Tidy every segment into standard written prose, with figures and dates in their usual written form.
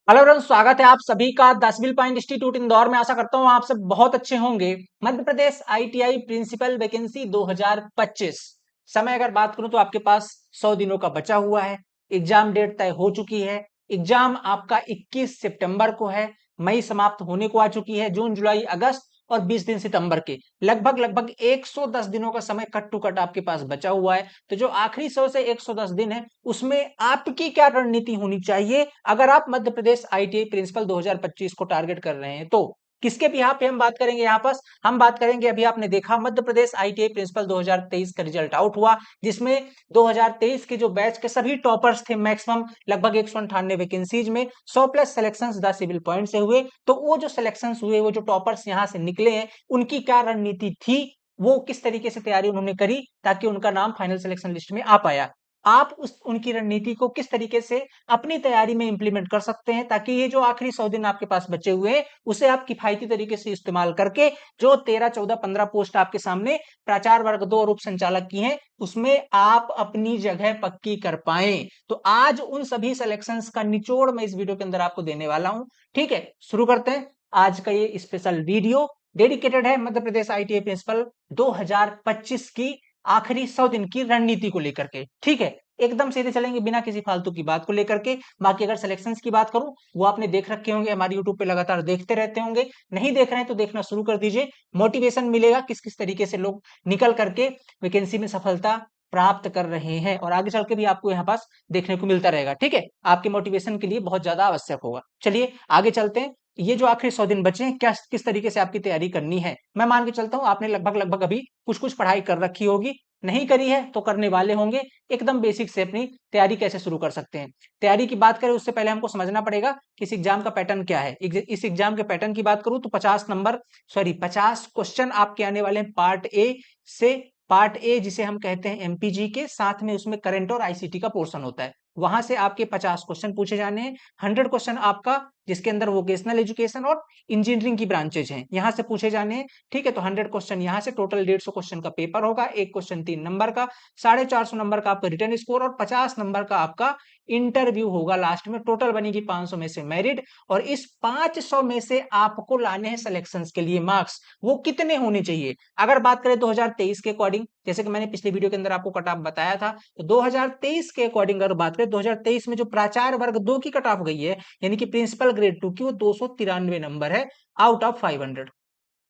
Hello everyone, स्वागत है आप सभी का the civil point institute Indore में। आशा करता हूँ आप सब बहुत अच्छे होंगे। Madhya Pradesh ITI principal vacancy 2025। समय अगर बात करूं तो आपके पास 100 दिनों का बचा हुआ है। एग्जाम डेट तय हो चुकी है। एग्जाम आपका 21 सितंबर को है। मई समाप्त होने को आ चुकी है। जून, जुलाई, अगस्त और 20 दिन सितंबर के लगभग 110 दिनों का समय कट टू कट आपके पास बचा हुआ है। तो जो आखिरी 100 से 110 दिन है उसमें आपकी क्या रणनीति होनी चाहिए अगर आप मध्य प्रदेश आईटीआई प्रिंसिपल 2025 को टारगेट कर रहे हैं तो। किसके बिहाफ पे हम बात करेंगे? यहाँ पर हम बात करेंगे, अभी आपने देखा मध्य प्रदेश आईटीआई प्रिंसिपल 2023 का रिजल्ट आउट हुआ, जिसमें 2023 के जो बैच के सभी टॉपर्स थे, मैक्सिमम लगभग 198 वैकेंसीज में 100 plus selections the civil point से हुए। तो वो जो सिलेक्शंस हुए, वो जो टॉपर्स यहाँ से निकले हैं, उनकी क्या रणनीति थी, वो किस तरीके से तैयारी उन्होंने करी ताकि उनका नाम फाइनल सिलेक्शन लिस्ट में आ पाया। आप उनकी रणनीति को किस तरीके से अपनी तैयारी में इंप्लीमेंट कर सकते हैं ताकि ये जो आखिरी 100 दिन आपके पास बचे हुए हैं उसे आप किफायती तरीके से इस्तेमाल करके जो 13, 14, 15 पोस्ट आपके सामने प्राचार्य वर्ग 2 और उप संचालक की हैं उसमें आप अपनी जगह पक्की कर पाए। तो आज उन सभी सिलेक्शंस का निचोड़ मैं इस वीडियो के अंदर आपको देने वाला हूं। ठीक है, शुरू करते हैं। आज का ये स्पेशल वीडियो डेडिकेटेड है मध्य प्रदेश आईटीआई प्रिंसिपल 2025 की आखिरी 100 दिन की रणनीति को लेकर के। ठीक है, एकदम सीधे चलेंगे बिना किसी फालतू की बात को लेकर के। बाकी अगर सिलेक्शंस की बात करूं, वो आपने देख रखे होंगे, हमारे यूट्यूब पे लगातार देखते रहते होंगे। नहीं देख रहे हैं तो देखना शुरू कर दीजिए। मोटिवेशन मिलेगा किस किस तरीके से लोग निकल करके वैकेंसी में सफलता प्राप्त कर रहे हैं, और आगे चल के भी आपको यहाँ पास देखने को मिलता रहेगा। ठीक है, आपके मोटिवेशन के लिए बहुत ज्यादा आवश्यक होगा। चलिए आगे चलते हैं। ये जो आखिरी 100 दिन बचे हैं, क्या किस तरीके से आपकी तैयारी करनी है, मैं मान के चलता हूं आपने लगभग अभी कुछ कुछ पढ़ाई कर रखी होगी। नहीं करी है तो करने वाले होंगे। एकदम बेसिक से अपनी तैयारी कैसे शुरू कर सकते हैं। तैयारी की बात करें उससे पहले हमको समझना पड़ेगा कि इस एग्जाम का पैटर्न क्या है। इस एग्जाम के पैटर्न की बात करूं तो 50 क्वेश्चन आपके आने वाले हैं पार्ट ए से। पार्ट ए जिसे हम कहते हैं एमपीजी के, साथ में उसमें करंट और आईसीटी का पोर्शन होता है। वहां से आपके 50 क्वेश्चन पूछे जाने हैं। 100 क्वेश्चन आपका जिसके अंदर वोकेशनल एजुकेशन और इंजीनियरिंग की ब्रांचेज हैं, यहां से पूछे जाने हैं। ठीक है, तो 100 क्वेश्चन यहाँ से, टोटल 150 क्वेश्चन का पेपर होगा। एक क्वेश्चन 3 नंबर का, 450 नंबर का आपका रिटर्न स्कोर और 50 नंबर का आपका इंटरव्यू होगा लास्ट में। टोटल बनेगी 500 में से मेरिट, और इस 500 में से आपको लाने हैं सिलेक्शंस के लिए मार्क्स। वो कितने होने चाहिए? अगर बात करें 2023 के अकॉर्डिंग, जैसे कि मैंने पिछले वीडियो के अंदर आपको कट ऑफ बताया था, तो 2023 के अकॉर्डिंग अगर बात करें, 2023 में जो प्राचार्य वर्ग 2 की कट ऑफ गई है, यानी कि प्रिंसिपल ग्रेड 2 की, वो 293 नंबर है आउट ऑफ 500।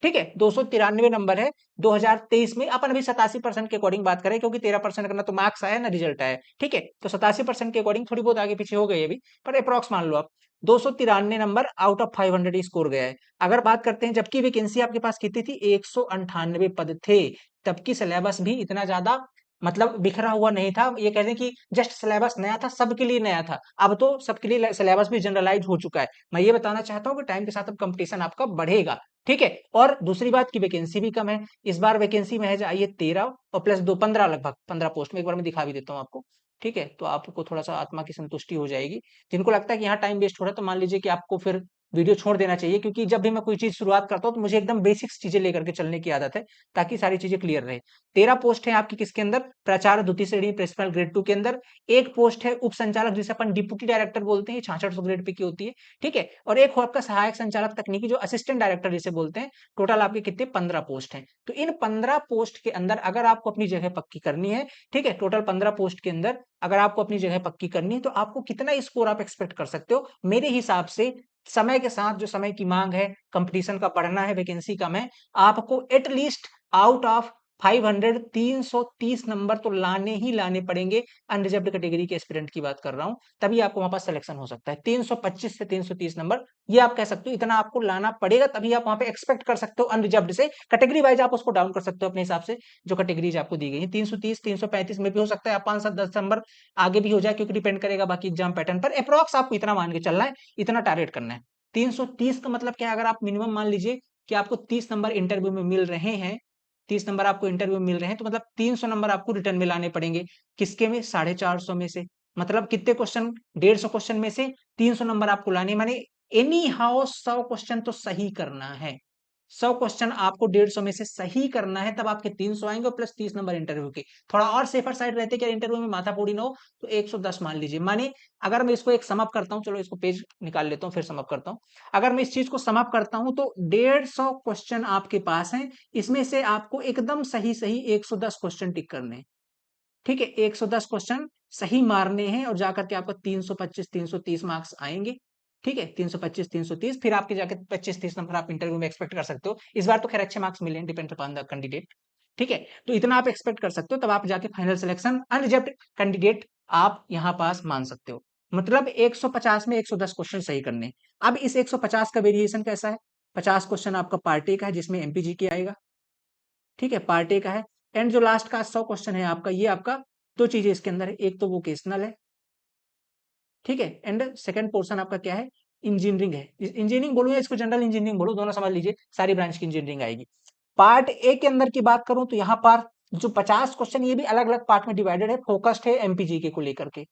ठीक है, 293 नंबर है 2023 में। अपन अभी 87% के अकॉर्डिंग बात करें, क्योंकि 13% करना तो मार्क्स आया ना, रिजल्ट आया। ठीक है, तो 87% के अकॉर्डिंग थोड़ी बहुत आगे पीछे हो गई अभी, पर अप्रॉक्स मान लो आप 293 नंबर आउट ऑफ 500 स्कोर गया है। अगर बात करते हैं, जबकि वैकेंसी आपके पास कितनी थी, 198 पद थे, तब की सिलेबस भी इतना ज्यादा मतलब बिखरा हुआ नहीं था। ये कहते हैं कि जस्ट सिलेबस नया था, सबके लिए नया था। अब तो सबके लिए सिलेबस भी जनरलाइज हो चुका है। मैं ये बताना चाहता हूँ कि टाइम के साथ अब कंपटीशन आपका बढ़ेगा। ठीक है, और दूसरी बात की वैकेंसी भी कम है। इस बार वैकेंसी महज आई है 13 और प्लस 2, 15, लगभग 15 पोस्ट में। एक बार मैं दिखा भी देता हूँ आपको। ठीक है, तो आपको थोड़ा सा आत्मा की संतुष्टि हो जाएगी। जिनको लगता है कि यहाँ टाइम वेस्ट हो रहा है, तो मान लीजिए कि आपको फिर वीडियो छोड़ देना चाहिए, क्योंकि जब भी मैं कोई चीज शुरुआत करता हूँ तो मुझे एकदम बेसिक्स चीजें लेकर के चलने की आदत है, ताकि सारी चीजें क्लियर रहे। 13 पोस्ट है आपकी किसके अंदर? प्राचार्य द्वितीय श्रेणी प्रिंसिपल ग्रेड 2 के अंदर। एक पोस्ट है उप संचालक, जिसे अपन डिप्टी डायरेक्टर बोलते हैं, 6600 ग्रेड पे की होती है। ठीक है, और एक हो आपका सहायक संचालक तकनीकी, जो असिस्टेंट डायरेक्टर जिसे बोलते हैं। टोटल आपके कितने? 15 पोस्ट हैं। तो इन 15 पोस्ट के अंदर अगर आपको अपनी जगह पक्की करनी है, ठीक है, टोटल 15 पोस्ट के अंदर अगर आपको अपनी जगह पक्की करनी है, तो आपको कितना स्कोर आप एक्सपेक्ट कर सकते हो? मेरे हिसाब से समय के साथ जो समय की मांग है, कंपटीशन का बढ़ना है, वैकेंसी कम है, आपको एटलीस्ट आउट ऑफ 500 330 नंबर तो लाने ही लाने पड़ेंगे। अनरिजर्व्ड कैटेगरी के एस्पिरेंट की बात कर रहा हूं, तभी आपको वहां पर सिलेक्शन हो सकता है। 325 से 330 नंबर, ये आप कह सकते हो, इतना आपको लाना पड़ेगा, तभी आप वहां पे एक्सपेक्ट कर सकते हो। अनरिजर्व्ड से कैटेगरी वाइज आप उसको डाउन कर सकते हो अपने हिसाब से, जो कैटेगरीज आपको दी गई है। 330 335 में भी हो सकता है, आप 5 7 10 नंबर आगे भी हो जाए, क्योंकि डिपेंड करेगा बाकी एग्जाम पैटर्न पर। अप्रॉक्स आपको इतना मान के चलना है, इतना टारगेट करना है। 330 का मतलब क्या है? अगर आप मिनिमम मान लीजिए कि आपको 30 नंबर इंटरव्यू में मिल रहे हैं, 30 नंबर आपको इंटरव्यू में मिल रहे हैं, तो मतलब 300 नंबर आपको रिटर्न में लाने पड़ेंगे। किसके में? 450 में से। मतलब कितने क्वेश्चन? 150 क्वेश्चन में से 300 नंबर आपको लाने, माने एनी हाउ 100 क्वेश्चन तो सही करना है। 100 क्वेश्चन आपको 150 में से सही करना है, तब आपके 300 आएंगे और प्लस 30 नंबर इंटरव्यू के। थोड़ा और सेफर साइड रहते कि इंटरव्यू में माथापोड़ी ना हो, तो 110 मान लीजिए। माने अगर मैं इसको एक समअप करता हूँ, चलो इसको पेज निकाल लेता हूँ फिर समअप करता हूँ। अगर मैं इस चीज को समअप करता हूँ तो 150 क्वेश्चन आपके पास हैं, इसमें से आपको एकदम सही सही 110 क्वेश्चन टिक करने हैं। ठीक है, 110 क्वेश्चन सही मारने हैं और जाकर के आपको 325 330 मार्क्स आएंगे। ठीक है, 325 330, फिर आपके जाके 25 30 नंबर आप इंटरव्यू में एक्सपेक्ट कर सकते हो। इस बार तो खैर अच्छे मार्क्स मिले, डिपेंड अपॉन द कैंडिडेट। ठीक है, तो इतना आप एक्सपेक्ट कर सकते हो, तब आप जाके फाइनल सिलेक्शन अनरिजर्व्ड कैंडिडेट आप यहाँ पास मान सकते हो। मतलब 150 में 110 क्वेश्चन सही करने। अब इस 150 का वेरिएशन कैसा है? 50 क्वेश्चन आपका पार्ट ए का है, जिसमें एमपीजी के आएगा। ठीक है, पार्ट ए का है। एंड जो लास्ट का 100 क्वेश्चन है आपका, ये आपका दो चीजें इसके अंदर है, एक तो वोकेशनल है। ठीक है, एंड सेकंड पोर्शन आपका क्या है? इंजीनियरिंग है। इंजीनियरिंग बोलूँ या इसको जनरल इंजीनियरिंग बोलूँ, दोनों समझ लीजिए, सारी ब्रांच की इंजीनियरिंग आएगी। पार्ट ए के अंदर की बात करूं तो यहाँ पर जो 50 क्वेश्चन, ये भी अलग अलग पार्ट में डिवाइडेड है, फोकस्ड है एमपीजी को लेकर के।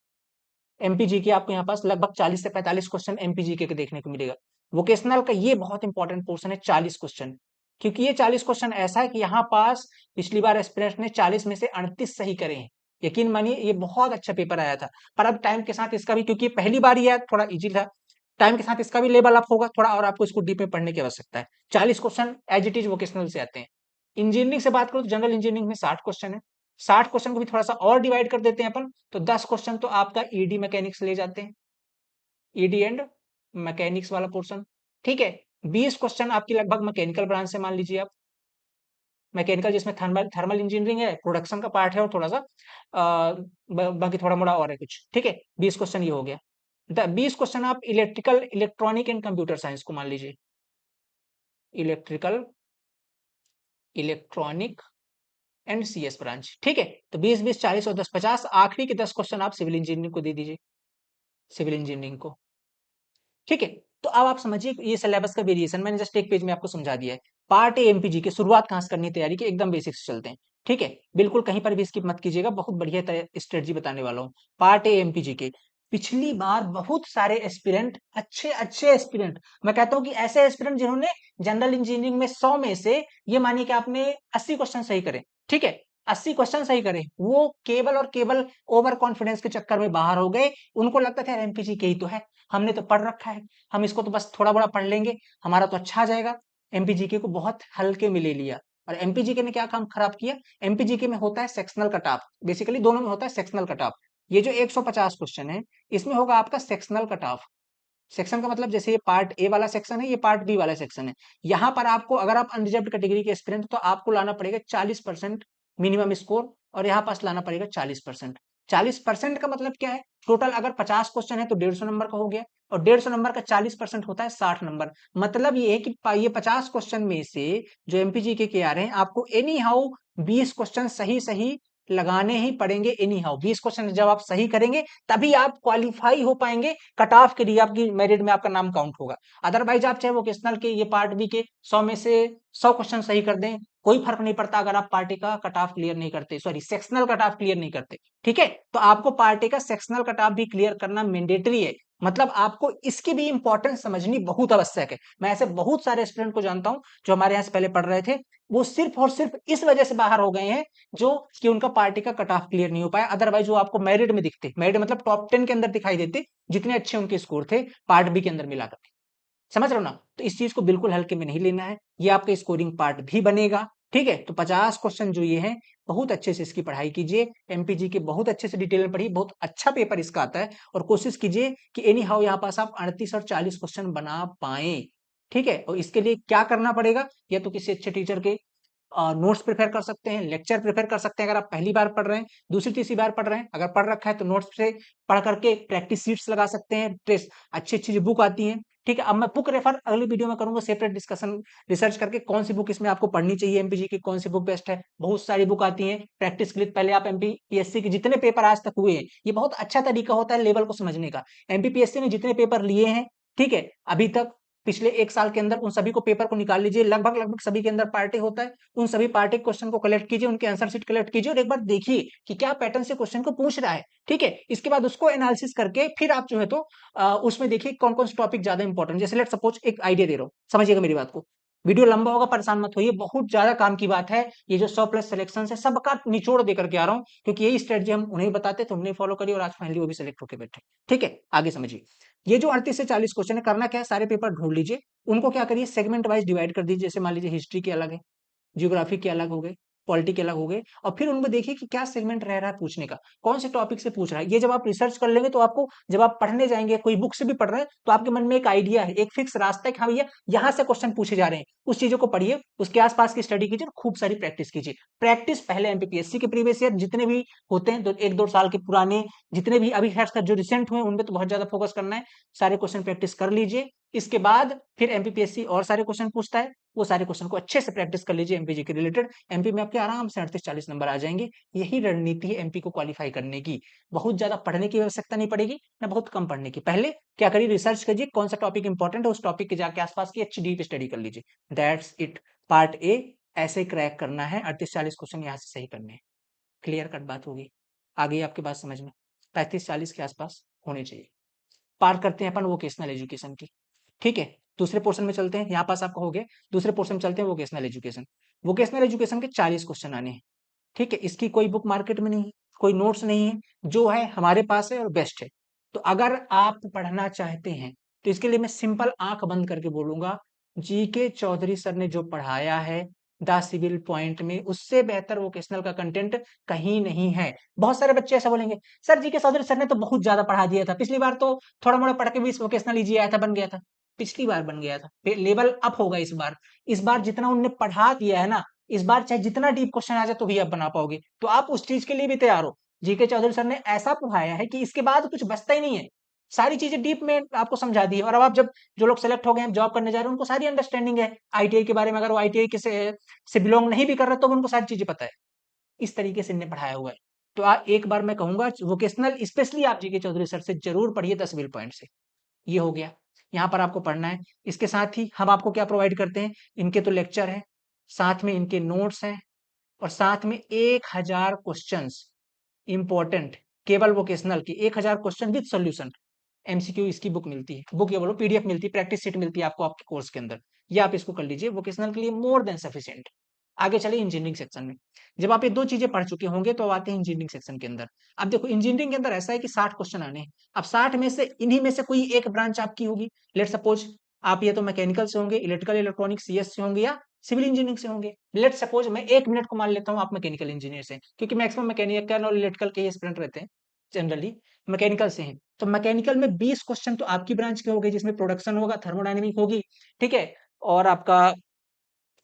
एमपीजी के आपको यहाँ पास लगभग 40 से 45 क्वेश्चन एमपीजी के देखने को मिलेगा। वोकेशनल का ये बहुत इंपॉर्टेंट पोर्शन है, 40 क्वेश्चन। क्योंकि ये 40 क्वेश्चन ऐसा है कि यहाँ पास पिछली बार एस्पिरेंट ने 40 में से 38 सही करे हैं। यकीन मानिए ये बहुत अच्छा पेपर आया था। पर अब टाइम के साथ इसका भी, क्योंकि पहली बार ये थोड़ा इजी था, टाइम के साथ इसका भी लेवल अप होगा थोड़ा, और आपको इसको डीप में पढ़ने की आवश्यकता है। 40 question as it is vocational से आते हैं। इंजीनियरिंग से बात करूं तो जनरल इंजीनियरिंग में 60 क्वेश्चन है। 60 क्वेश्चन को भी थोड़ा सा और डिवाइड कर देते हैं अपन, तो 10 क्वेश्चन तो आपका ईडी मैकेनिक्स ले जाते हैं, ईडी एंड मैकेनिक्स वाला पोर्शन। ठीक है, 20 क्वेश्चन आपकी लगभग मैकेनिकल ब्रांच से मान लीजिए आप, मैकेनिकल जिसमें थर्मल थर्मल इंजीनियरिंग है, प्रोडक्शन का पार्ट है, और थोड़ा सा बाकी थोड़ा मोड़ा और है कुछ। ठीक है, 20 क्वेश्चन ये हो गया। 20 क्वेश्चन आप electrical, electronic and computer science को मान लीजिए, electrical, electronic and CS branch. ठीक है, तो 20 20 40 और 10 50, आखिरी के 10 क्वेश्चन आप सिविल इंजीनियरिंग को दे दीजिए, सिविल इंजीनियरिंग को। ठीक है, तो अब आप समझिए ये सिलेबस का वेरिएशन मैंने जस्ट एक पेज में आपको समझा दिया है। पार्ट ए एमपीजी की शुरुआत कहां से करनी है तैयारी की, एकदम बेसिक से चलते हैं। ठीक है, बिल्कुल कहीं पर भी स्किप मत कीजिएगा, बहुत बढ़िया स्ट्रेटजी बताने वाला हूँ। पार्ट ए एमपीजी के पिछली बार बहुत सारे एस्पिरेंट, अच्छे अच्छे एस्पिरेंट, मैं कहता हूं कि ऐसे एस्पिरेंट जिन्होंने जनरल इंजीनियरिंग में 100 में से ये मानिए कि आपने 80 क्वेश्चन सही करे। ठीक है, 80 क्वेश्चन सही करे, वो केवल और केवल ओवर कॉन्फिडेंस के चक्कर में बाहर हो गए। उनको लगता था एमपीजी के ही तो है, हमने तो पढ़ रखा है, हम इसको तो बस थोड़ा बड़ा पढ़ लेंगे, हमारा तो अच्छा आ जाएगा। एमपीजीके को बहुत हल्के में ले लिया, और एमपीजीके ने क्या काम खराब किया? एमपीजीके में होता है सेक्शनल कट ऑफ, बेसिकली दोनों में होता है सेक्शनल कट ऑफ। ये जो 150 क्वेश्चन है, इसमें होगा आपका सेक्शनल कट ऑफ। सेक्शन का मतलब जैसे ये पार्ट ए वाला सेक्शन है, ये पार्ट बी वाला सेक्शन है। यहाँ पर आपको, अगर आप अनरिजर्व्ड कैटेगरी के एस्पिरेंट, तो आपको लाना पड़ेगा 40% मिनिमम स्कोर, और यहाँ पास लाना पड़ेगा 40%। 40% का मतलब क्या है? टोटल अगर 50 क्वेश्चन है तो 150 नंबर का हो गया, और 150 नंबर का 40% होता है 60 नंबर। मतलब ये है कि ये 50 क्वेश्चन में से जो एमपीजी के आ रहे हैं, आपको एनी हाउ 20 क्वेश्चन सही सही लगाने ही पड़ेंगे। एनी हाउ 20 क्वेश्चन जब आप सही करेंगे, तभी आप क्वालिफाई हो पाएंगे कट ऑफ के लिए, आपकी मेरिट में आपका नाम काउंट होगा। अदरवाइज आप चाहे वोकेशनल के ये पार्ट बी के 100 में से 100 क्वेश्चन सही कर दें, कोई फर्क नहीं पड़ता अगर आप पार्टी का कट ऑफ क्लियर नहीं करते, sorry sectional cut off clear नहीं करते। ठीक है, तो आपको पार्टी का सेक्शनल कट ऑफ भी क्लियर करना मैंडेटरी है। मतलब आपको इसकी भी इंपॉर्टेंस समझनी बहुत आवश्यक है। मैं ऐसे बहुत सारे स्टूडेंट को जानता हूं जो हमारे यहाँ से पहले पढ़ रहे थे, वो सिर्फ और सिर्फ इस वजह से बाहर हो गए हैं जो कि उनका पार्टी का कट ऑफ क्लियर नहीं हो पाया। अदरवाइज वो आपको मेरिट में दिखते, मेरिट मतलब टॉप 10 के अंदर दिखाई देते, जितने अच्छे उनके स्कोर थे पार्ट बी के अंदर मिलाकर के। समझ रहे हो ना? तो इस चीज को बिल्कुल हल्के में नहीं लेना है, ये आपका स्कोरिंग पार्ट भी बनेगा। ठीक है, तो 50 क्वेश्चन जो ये हैं, बहुत अच्छे से इसकी पढ़ाई कीजिए, एमपीजी के बहुत अच्छे से डिटेल में पढ़िए, बहुत अच्छा पेपर इसका आता है। और कोशिश कीजिए कि एनी हाउ यहाँ पास आप 38 और 40 क्वेश्चन बना पाए। ठीक है, और इसके लिए क्या करना पड़ेगा? या तो किसी अच्छे टीचर के नोट्स प्रिपेयर कर सकते हैं, लेक्चर प्रिपेयर कर सकते हैं अगर आप पहली बार पढ़ रहे हैं, दूसरी तीसरी बार पढ़ रहे हैं। अगर पढ़ रखा है तो नोट्स से पढ़ करके प्रैक्टिस शीट्स लगा सकते हैं, टेस्ट अच्छी अच्छी जो बुक आती है। ठीक है, अब मैं बुक रेफर अगली वीडियो में करूंगा, सेपरेट डिस्कशन रिसर्च करके कौन सी बुक इसमें आपको पढ़नी चाहिए, एमपीजी की कौन सी बुक बेस्ट है। बहुत सारी बुक आती है प्रैक्टिस के लिए। पहले आप एमपीपीएससी के जितने पेपर आज तक हुए हैं, ये बहुत अच्छा तरीका होता है लेवल को समझने का। एमपीपीएससी ने जितने पेपर लिए हैं, ठीक है, अभी तक पिछले 1 साल के अंदर, उन सभी को पेपर को निकाल लीजिए, लगभग लगभग सभी के अंदर पार्टी होता है। उन सभी पार्टी क्वेश्चन को कलेक्ट कीजिए, उनके आंसर शीट कलेक्ट कीजिए, और एक बार देखिए कि क्या पैटर्न से क्वेश्चन को पूछ रहा है। ठीक है, इसके बाद उसको एनालिसिस करके फिर आप जो है तो उसमें देखिए कौन कौन से टॉपिक ज्यादा इंपॉर्टेंट। जैसे लेट सपोज एक आइडिया दे रहा हूँ, समझिएगा मेरी बात को। वीडियो लंबा होगा, परेशान मत होइए, बहुत ज्यादा काम की बात है। ये जो 100+ सिलेक्शन है सबका निचोड़ देकर के आ रहा हूँ, क्योंकि यही स्ट्रेटजी हम उन्हें बताते थे, उन्हें फॉलो करी और आज फाइनली वो भी सिलेक्ट होकर बैठे। ठीक है, आगे समझिए। ये जो 38 से 40 क्वेश्चन है, करना क्या है, सारे पेपर ढूंढ लीजिए, उनको क्या करिए, सेगमेंट वाइज डिवाइड कर दीजिए। जैसे मान लीजिए हिस्ट्री के अलग है, ज्योग्राफी के अलग हो गए, पॉलिटी के अलग हो गए, और फिर उनको देखिए कि क्या सेगमेंट रह रहा है पूछने का, कौन से टॉपिक से पूछ रहा है। ये जब आप रिसर्च कर लेंगे तो आपको, जब आप पढ़ने जाएंगे, कोई बुक से भी पढ़ रहे हैं, तो आपके मन में एक आइडिया है, एक फिक्स रास्ता है कि हाँ भैया यहाँ से क्वेश्चन पूछे जा रहे हैं। उस चीजों को पढ़िए, उसके आसपास की स्टडी कीजिए, खूब सारी प्रैक्टिस कीजिए। प्रैक्टिस पहले एमपीपीएससी के प्रीवियस ईयर जितने भी होते हैं, 1-2 साल के पुराने, जितने भी अभी खैर जो रिसेंट हुए, उनपे तो बहुत ज्यादा फोकस करना है। सारे क्वेश्चन प्रैक्टिस कर लीजिए। इसके बाद फिर एमपीपीएससी और सारे क्वेश्चन पूछता है, वो सारे क्वेश्चन को अच्छे से प्रैक्टिस कर लीजिए एमपीजी के रिलेटेड। एमपी में आपके आराम से 38-40 नंबर आ जाएंगे। यही रणनीति है एमपी को क्वालिफाई करने की। बहुत ज्यादा पढ़ने की आवश्यकता नहीं पड़ेगी, ना बहुत कम पढ़ने की। पहले क्या करिए, रिसर्च कीजिए, कौन सा टॉपिक इंपॉर्टेंट है, उस टॉपिक के जाके आसपास की अच्छी डीप स्टडी कर लीजिए। That's it. पार्ट ए ऐसे क्रैक करना है, 38-40 क्वेश्चन यहाँ से सही करने हैं। क्लियर कट बात होगी, आ गई आपके बात समझ में। 35-40 के आसपास होने चाहिए। पार करते हैं अपन वोकेशनल एजुकेशन की। ठीक है, दूसरे पोर्शन में चलते हैं, यहाँ पास आपका हो गया। दूसरे पोर्शन में चलते हैं, वोकेशनल एजुकेशन। वोकेशनल एजुकेशन के 40 क्वेश्चन आने हैं। ठीक है, इसकी कोई बुक मार्केट में नहीं है, कोई नोट्स नहीं है, जो है हमारे पास है और बेस्ट है। तो अगर आप पढ़ना चाहते हैं, तो इसके लिए मैं सिंपल आंख बंद करके बोलूंगा, जीके चौधरी सर ने जो पढ़ाया है द सिविल पॉइंट में, उससे बेहतर वोकेशनल का कंटेंट कहीं नहीं है। बहुत सारे बच्चे ऐसा बोलेंगे, सर जीके चौधरी सर ने तो बहुत ज्यादा पढ़ा दिया था, पिछली बार तो थोड़ा मोड़ा पढ़ के भी वोकेशनल इजी आया था, बन गया था। पिछली बार बन गया था, लेवल अप होगा इस बार। इस बार जितना उनने पढ़ा दिया है ना, इस बार चाहे जितना डीप क्वेश्चन आ जाए तो भी आप बना पाओगे। तो आप उस चीज के लिए भी तैयार हो। जीके चौधरी सर ने ऐसा पढ़ाया है कि इसके बाद कुछ बचता ही नहीं है। सारी चीजें डीप में आपको समझा दी है। और अब आप जब, जो लोग सेलेक्ट हो गए हैं, जॉब करने जा रहे हैं, उनको सारी अंडरस्टैंडिंग है आईटीआई के बारे में। अगर वो आईटीआई के से बिलोंग नहीं भी कर रहे तो भी उनको सारी चीजें पता है। इस तरीके से इन्हें पढ़ाया हुआ है। तो एक बार मैं कहूंगा, वोकेशनल स्पेशली आप जीके चौधरी सर से जरूर पढ़िए, 10 बिल पॉइंट से। ये हो गया, यहाँ पर आपको पढ़ना है। इसके साथ ही हम आपको क्या प्रोवाइड करते हैं, इनके तो लेक्चर है, साथ में इनके नोट्स हैं, और साथ में 1000 क्वेश्चंस इंपॉर्टेंट, केवल वोकेशनल की 1000 क्वेश्चन विद सॉल्यूशन। एमसीक्यू इसकी बुक मिलती है, बुक ये बोलो पीडीएफ मिलती है, प्रैक्टिस शीट मिलती है आपको आपके कोर्स के अंदर। ये आप इसको कर लीजिए, वोकेशनल के लिए मोर देन सफिशिएंट। आगे चलिए इंजीनियरिंग सेक्शन में। जब आप ये दो चीजें पढ़ चुके होंगे तो आते हैं इंजीनियरिंग सेक्शन के अंदर। अब देखो, इंजीनियरिंग के अंदर ऐसा है कि 60 क्वेश्चन आने हैं। अब 60 में से इन्हीं में से कोई एक ब्रांच आपकी होगी। लेट सपोज आप ये तो मैकेनिकल से होंगे, इलेक्ट्रिकल इलेक्ट्रॉनिक सीएस से होंगे, या सिविल इंजीनियरिंग से होंगे। लेट सपोज मैं 1 मिनट को मान लेता हूँ आप मैकेनिकल इंजीनियर से, क्योंकि मैक्सिमम मैकेनिकल और इलेक्ट्रिकल के स्टूडेंट रहते हैं जनरली, मैकेनिकल से हैं। तो मैकेनिकल में 20 क्वेश्चन तो आपकी ब्रांच के हो गए, जिसमें प्रोडक्शन होगा, थर्मोडायनेमिक होगी। ठीक है, और आपका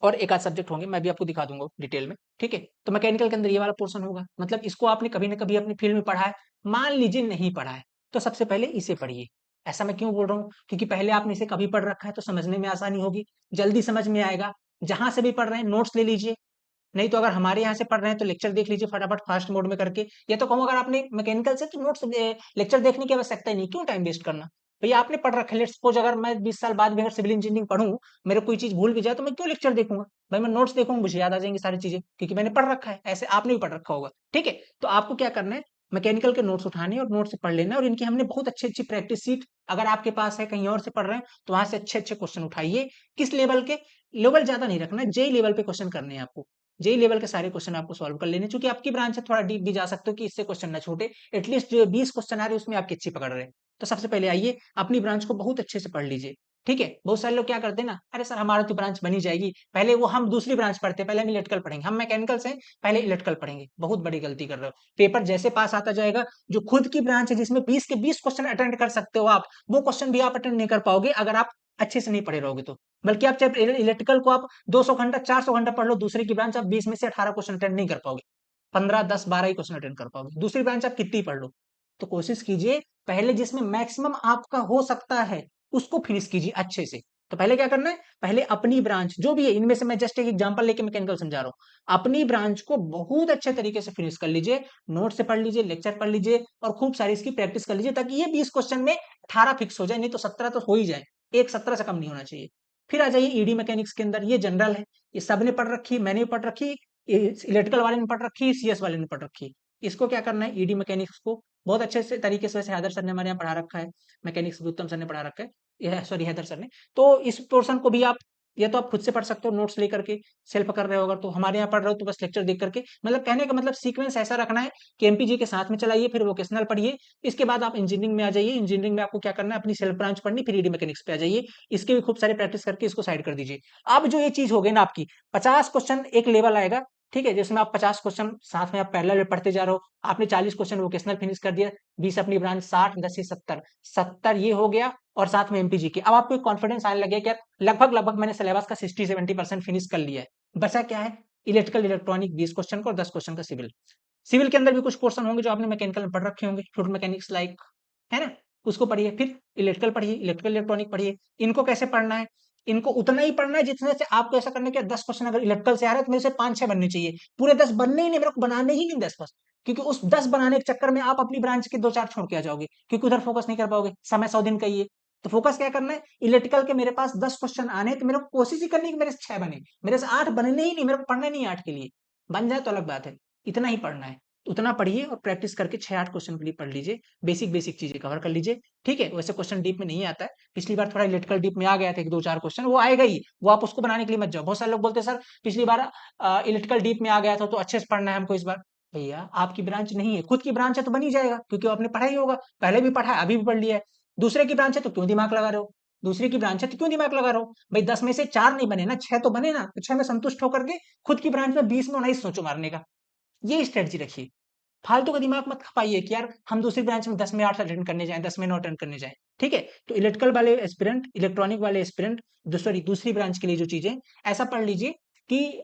और एक आध सब्जेक्ट होंगे, मैं भी आपको दिखा दूंगा डिटेल में। ठीक है, तो मैकेनिकल के अंदर ये वाला पोर्शन होगा। मतलब इसको आपने कभी ना कभी अपनी फील्ड में पढ़ा है। मान लीजिए नहीं पढ़ा है, तो सबसे पहले इसे पढ़िए। ऐसा मैं क्यों बोल रहा हूँ, क्योंकि पहले आपने इसे कभी पढ़ रखा है तो समझने में आसानी होगी, जल्दी समझ में आएगा। जहां से भी पढ़ रहे हैं नोट्स ले लीजिए, नहीं तो अगर हमारे यहाँ से पढ़ रहे हैं तो लेक्चर देख लीजिए फटाफट फास्ट मोड में करके। या तो कहूँ, अगर आपने मैकेनिकल से, तो नोट्स लेक्चर देखने की आवश्यकता ही नहीं, क्यों टाइम वेस्ट करना। भैया आपने पढ़ रखा है, लेट्स सपोज अगर मैं 20 साल बाद भी अगर सिविल इंजीनियरिंग पढ़ूं, मेरे कोई चीज भूल भी जाए तो मैं क्यों लेक्चर देखूंगा। भाई मैं नोट्स देखूंगा, मुझे याद आ जाएंगी सारी चीजें, क्योंकि मैंने पढ़ रखा है। ऐसे आपने भी पढ़ रखा होगा। ठीक है, तो आपको क्या करना है, मैकेनिकल के नोट्स उठाने और नोट्स से पढ़ लेना। और इनकी हमने बहुत अच्छी अच्छी प्रैक्टिस सीट, अगर आपके पास है, कहीं और से पढ़ रहे हैं, तो वहां से अच्छे अच्छे क्वेश्चन उठाइए। किस लेवल के, लेवल ज्यादा नहीं रखना, जेई लेवल पे क्वेश्चन करने हैं आपको। जेई लेवल के सारे क्वेश्चन आपको सॉल्व कर लेने, चूंकि आपकी ब्रांच है, थोड़ा डीप भी जा सकते हो कि इससे क्वेश्चन ना छूटे। एटलीस्ट जो 20 क्वेश्चन आ रहे हैं उसमें आपकी अच्छी पकड़ रहे हैं। तो सबसे पहले आइए, अपनी ब्रांच को बहुत अच्छे से पढ़ लीजिए। ठीक है, बहुत सारे लोग क्या करते हैं ना, अरे सर हमारा तो ब्रांच बनी जाएगी, पहले वो हम दूसरी ब्रांच पढ़ते हैं, पहले हम इलेक्ट्रिकल पढ़ेंगे, हम मैकेनिकल से पहले इलेक्ट्रिकल पढ़ेंगे। बहुत बड़ी गलती कर रहे हो। पेपर जैसे पास आता जाएगा, जो खुद की ब्रांच है जिसमें 20 के 20 क्वेश्चन अटेंड कर सकते हो आप, वो क्वेश्चन भी आप अटेंड नहीं कर पाओगे अगर आप अच्छे से नहीं पढ़े रहोगे तो। बल्कि आप चाहे इलेक्ट्रिकल को आप 200 घंटा 400 घंटा पढ़ लो, दूसरे की ब्रांच आप 20 में से 18 क्वेश्चन अटेंड नहीं कर पाओगे। 15 10 12 ही क्वेश्चन अटेंड कर पाओगे, दूसरी ब्रांच आप कितनी पढ़ लो। तो कोशिश कीजिए पहले जिसमें मैक्सिमम आपका हो सकता है उसको फिनिश कीजिए अच्छे से। तो पहले क्या करना है, पहले अपनी ब्रांच जो भी है, इनमें से मैं जस्ट एक एग्जांपल लेके मैकेनिकल समझा रहा हूँ, अपनी ब्रांच को बहुत अच्छे तरीके से फिनिश कर लीजिए। नोट से पढ़ लीजिए, लेक्चर पढ़ लीजिए, और खूब सारी इसकी प्रैक्टिस कर लीजिए, ताकि ये 20 क्वेश्चन में 18 फिक्स हो जाए, नहीं तो 17 तो हो ही जाए। एक 17 से कम नहीं होना चाहिए। फिर आ जाइए ईडी मैकेनिक्स के अंदर, ये जनरल है, ये सबने पढ़ रखी, मैंने भी पढ़ रखी, इलेक्ट्रिकल वाले ने पढ़ रखी, सीएस वाले ने पढ़ रखी। इसको क्या करना है, ईडी मैकेनिक्स को बहुत अच्छे से तरीके से, वैसे हैदर सर ने हमारे यहाँ पढ़ा रखा है, मैकेनिक्स उत्तम सर ने पढ़ा रखा है, सॉरी हैदर सर ने। तो इस पोर्शन को भी आप ये तो आप खुद से पढ़ सकते हो नोट्स लेकर के, सेल्फ कर रहे हो अगर, तो हमारे यहाँ पढ़ रहे हो तो बस लेक्चर देख करके, मतलब कहने का मतलब सीक्वेंस ऐसा रखना है कि एमपीजी के साथ में चलाइए, फिर वोकेशनल पढ़िए, इसके बाद आप इंजीनियरिंग में आ जाइए। इंजीनियरिंग में आपको क्या करना है, अपनी सेल्फ ब्रांच पढ़नी, फिर ईडी मैकेनिक्स पे आ जाइए। इसके भी खूब सारी प्रैक्टिस करके इसको साइड कर दीजिए। अब जो ये चीज हो गई ना आपकी, 50 क्वेश्चन एक लेवल आएगा, ठीक है, जिसमें आप 50 क्वेश्चन साथ में आप पैरेलल में पढ़ते जा रहे हो। आपने 40 क्वेश्चन वोकेशनल फिनिश कर दिया, 20 अपनी ब्रांच, 60, 10 से 70, 70 ये हो गया, और साथ में एमपीजी के। अब आपको कॉन्फिडेंस आने लगे कि यार लगभग लगभग मैंने सिलेबस का 60-70% फिनिश कर लिया है। बचा क्या है, इलेक्ट्रिकल इलेक्ट्रॉनिक 20 क्वेश्चन का और 10 क्वेश्चन का सिविल। सिविल के अंदर भी कुछ पोर्शन होंगे जो आपने मैकेनिकल में पढ़ रखे होंगे, फ्लूइड मैकेनिक्स लाइक, है ना, उसको पढ़िए। फिर इलेक्ट्रिकल पढ़िए, इलेक्ट्रिकल इलेक्ट्रॉनिक पढ़िए। इनको कैसे पढ़ना है, इनको उतना ही पढ़ना है जितने से आपको ऐसा करना है कि 10 क्वेश्चन अगर इलेक्ट्रिकल से आ रहा है तो मेरे से 5-6 बनने चाहिए, पूरे 10 बनने ही नहीं, मेरे को बनाने ही नहीं 10 बस। क्योंकि उस 10 बनाने के चक्कर में आप अपनी ब्रांच के 2-4 छोड़ के आ जाओगे, क्योंकि उधर फोकस नहीं कर पाओगे। समय 100 दिन का ही है, तो फोकस क्या करना है, इलेक्ट्रिकल के मेरे पास 10 क्वेश्चन आने, तो मेरे को कोशिश ही करनी है कि मेरे से 6 बने, मेरे से 8 बनने ही नहीं, मेरे को पढ़ना नहीं है 8 के लिए। बन जाए तो अलग बात है, इतना ही पढ़ना है। उतना पढ़िए और प्रैक्टिस करके 6-8 क्वेश्चन के लिए पढ़ लीजिए, बेसिक बेसिक चीजें कवर कर लीजिए, ठीक है। वैसे क्वेश्चन डीप में नहीं आता है, पिछली बार थोड़ा इलेक्ट्रिकल डीप में आ गया था, 1-2-4 क्वेश्चन वो आएगा ही, वो आप उसको बनाने के लिए मत जाओ। बहुत सारे लोग बोलते हैं सर पिछली बार इलेक्ट्रिकल डीप में आ गया था तो अच्छे से पढ़ना है हमको इस बार। भैया आपकी ब्रांच नहीं है, खुद की ब्रांच है तो बन ही जाएगा, क्योंकि आपने पढ़ा ही होगा, पहले भी पढ़ा है, अभी भी पढ़ लिया है। दूसरे की ब्रांच है तो क्यों दिमाग लगा रहे हो, दूसरे की ब्रांच है तो क्यों दिमाग लगा रहे हो भाई, 10 में से 4 नहीं बने ना, 6 तो बने ना, तो 6 में संतुष्ट होकर के खुद की ब्रांच में 20 में 19 सोचो मारने का, ये स्ट्रेटजी रखिए। फालतू का दिमाग मत खपाइए कि यार हम दूसरी ब्रांच में 10 में 8 अटेंड करने जाएं, 10 में 9 अटेंड करने जाएं, ठीक है। तो इलेक्ट्रिकल वाले एस्पिरेंट, इलेक्ट्रॉनिक वाले एस्पिरेंट, सॉरी दूसरी ब्रांच के लिए जो चीजें, ऐसा पढ़ लीजिए कि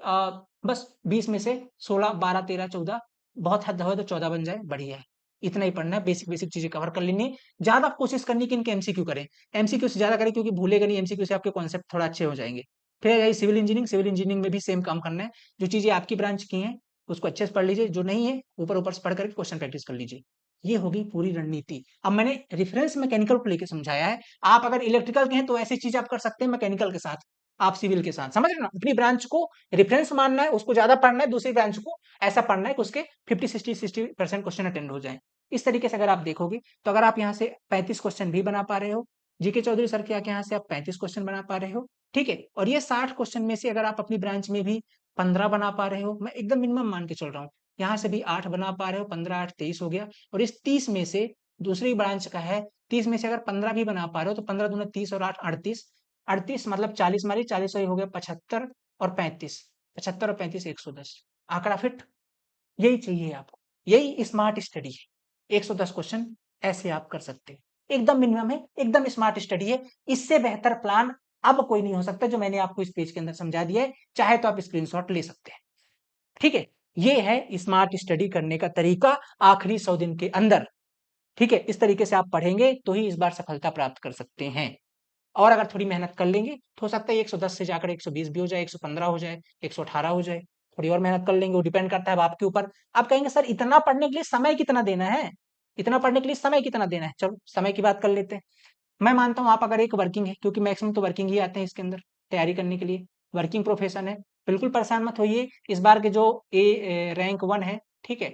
बस 20 में से 16, 12, 13, 14, बहुत हद हो तो 14 बन जाए, बढ़िया है। इतना ही पढ़ना है, बेसिक बेसिक चीजें कवर कर लेनी है। ज्यादा कोशिश करनी कि इनके एमसीक्यू करें, एमसीक्यू से ज्यादा करें, क्योंकि भूलेगा नहीं, एमसीक्यू से आपके कॉन्सेप्ट थोड़ा अच्छे हो जाएंगे। फिर यही सिविल इंजीनियरिंग, सिविल इंजीनियरिंग में भी सेम काम करना है, जो चीजें आपकी ब्रांच की हैं उसको अच्छे से पढ़ लीजिए, जो नहीं है ऊपर ऊपर से पढ़ करके क्वेश्चन प्रैक्टिस कर लीजिए। ये होगी पूरी रणनीति। अब मैंने रेफरेंस मैकेनिकल को लेकर समझाया है, आप अगर इलेक्ट्रिकल के हैं तो ऐसी चीज आप कर सकते हैं मैकेनिकल के साथ, आप सिविल के साथ, समझ रहे ना, अपनी ब्रांच को रेफरेंस मानना है, उसको ज्यादा पढ़ना है, दूसरी ब्रांच को ऐसा पढ़ना है कि उसके 50-60% क्वेश्चन अटेंड हो जाए। इस तरीके से अगर आप देखोगे तो अगर आप यहाँ से 35 क्वेश्चन भी बना पा रहे हो, जीके चौधरी सर के आके यहाँ से आप 35 क्वेश्चन बना पा रहे हो, ठीक है, और ये 60 क्वेश्चन में से अगर आप अपनी ब्रांच में भी 15 बना पा रहे हो, मैं एकदम मिनिमम मान के चल रहा हूँ, यहाँ से भी 8 बना पा रहे हो, 15, 8, 23 हो गया, और इस 30 में से दूसरी ब्रांच का है, 30 में से अगर 15 भी बना पा रहे हो तो 15 दूना 30 और 8 38, 38 मतलब 40 मारी, 40 हो गया 75 और 35, 75 और 35 110, आंकड़ा फिट। यही चाहिए आपको, यही स्मार्ट स्टडी है। 110 क्वेश्चन ऐसे आप कर सकते हैं, एकदम मिनिमम है, एकदम स्मार्ट स्टडी है। इससे बेहतर प्लान अब कोई नहीं हो सकता, जो मैंने आपको इस पेज के अंदर समझा दिया है, चाहे तो आप स्क्रीनशॉट ले सकते हैं, ठीक है। ये है स्मार्ट स्टडी करने का तरीका आखिरी 100 दिन के अंदर, ठीक है। इस तरीके से आप पढ़ेंगे तो ही इस बार सफलता प्राप्त कर सकते हैं, और अगर थोड़ी मेहनत कर लेंगे तो हो सकता है 110 से जाकर 120 भी हो जाए, 115 हो जाए, 118 हो जाए। थोड़ी और मेहनत कर लेंगे, वो डिपेंड करता है अब आपके ऊपर। आप कहेंगे सर इतना पढ़ने के लिए समय कितना देना है, इतना पढ़ने के लिए समय कितना देना है, चलो समय की बात कर लेते हैं। मैं मानता हूँ आप अगर एक वर्किंग है, क्योंकि मैक्सिमम तो वर्किंग ही आते हैं इसके अंदर तैयारी करने के लिए, वर्किंग प्रोफेशन है, बिल्कुल परेशान मत होइए। इस बार के जो ए रैंक 1 है, ठीक है,